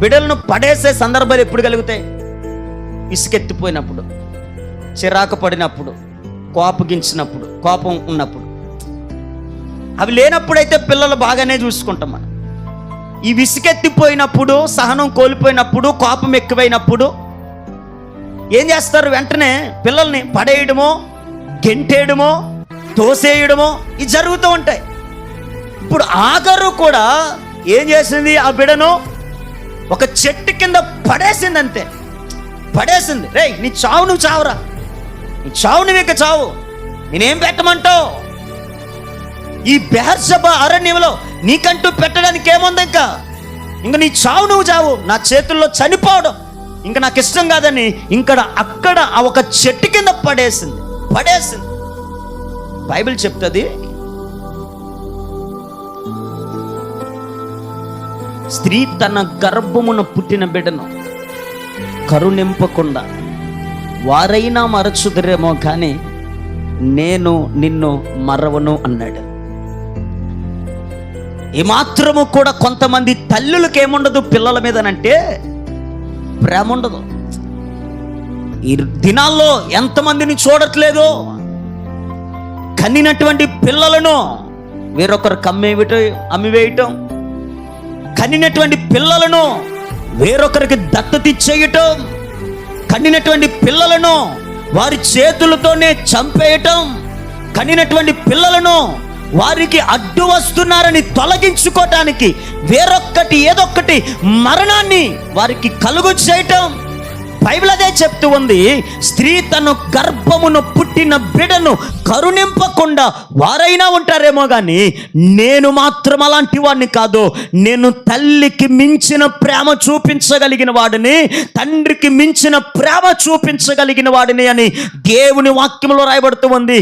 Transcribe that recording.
బిడ్డలను పడేసే సందర్భాలు ఎప్పుడు కలుగుతాయి? ఇసుకెత్తిపోయినప్పుడు, చిరాకు పడినప్పుడు, కోపగించినప్పుడు, కోపం ఉన్నప్పుడు. అవి లేనప్పుడైతే పిల్లలు బాగానే చూసుకుంటాం మనం. ఈ విసుకెత్తిపోయినప్పుడు, సహనం కోల్పోయినప్పుడు, కోపం ఎక్కువైనప్పుడు ఏం చేస్తారు? వెంటనే పిల్లల్ని పడేయడమో, గెంటేయడమో, తోసేయడమో ఇది జరుగుతూ ఉంటాయి. ఇప్పుడు ఆగరు కూడా ఏం చేసింది? ఆ బిడను ఒక చెట్టు కింద పడేసింది, అంతే. పడేసింది. రే, నీ చావు నువ్వు చావురా, నీ చావు నువ్వు ఇక చావు, నేనేం పెట్టమంటావు? ఈ బెహర్షెబ అరణ్యంలో నీకంటూ పెట్టడానికి ఏముంది? ఇంకా నీ చావు నువ్వు చావు, నా చేతుల్లో చనిపోవడం ఇంకా నాకు ఇష్టం కాదని అక్కడ ఒక చెట్టు కింద పడేసింది. బైబిల్ చెప్తుంది, స్త్రీ తన గర్భమున పుట్టిన బిడ్డను కరుణింపకుండా వారైనా మరచుదురేమో కానీ నేను నిన్ను మరవను అన్నాడు. ఏమాత్రము కూడా కొంతమంది తల్లులకు ఏముండదు పిల్లల మీదనంటే ప్రేమ ఉండదు. ఈ దినాల్లో ఎంతమందిని చూడట్లేదు, కనినటువంటి పిల్లలను వేరొకరికి అమ్మివేయటం, కనినటువంటి పిల్లలను వేరొకరికి దత్తతిచ్చేయటం, కనినటువంటి పిల్లలను వారి చేతులతోనే చంపేయటం, కనినటువంటి పిల్లలను వారికి అడ్డు వస్తున్నారని తొలగించుకోవటానికి వేరొక్కటి ఏదొక్కటి మరణాన్ని వారికి కలుగు చేయటం. బైబిల్ అదే చెప్తూ ఉంది, స్త్రీ తన గర్భమును పుట్టిన బిడను కరుణింపకుండా వారైనా ఉంటారేమో కానీ నేను మాత్రం అలాంటి వాడిని కాదు. నేను తల్లికి మించిన ప్రేమ చూపించగలిగిన వాడిని, తండ్రికి మించిన ప్రేమ చూపించగలిగిన వాడిని అని దేవుని వాక్యంలో రాయబడుతూ ఉంది.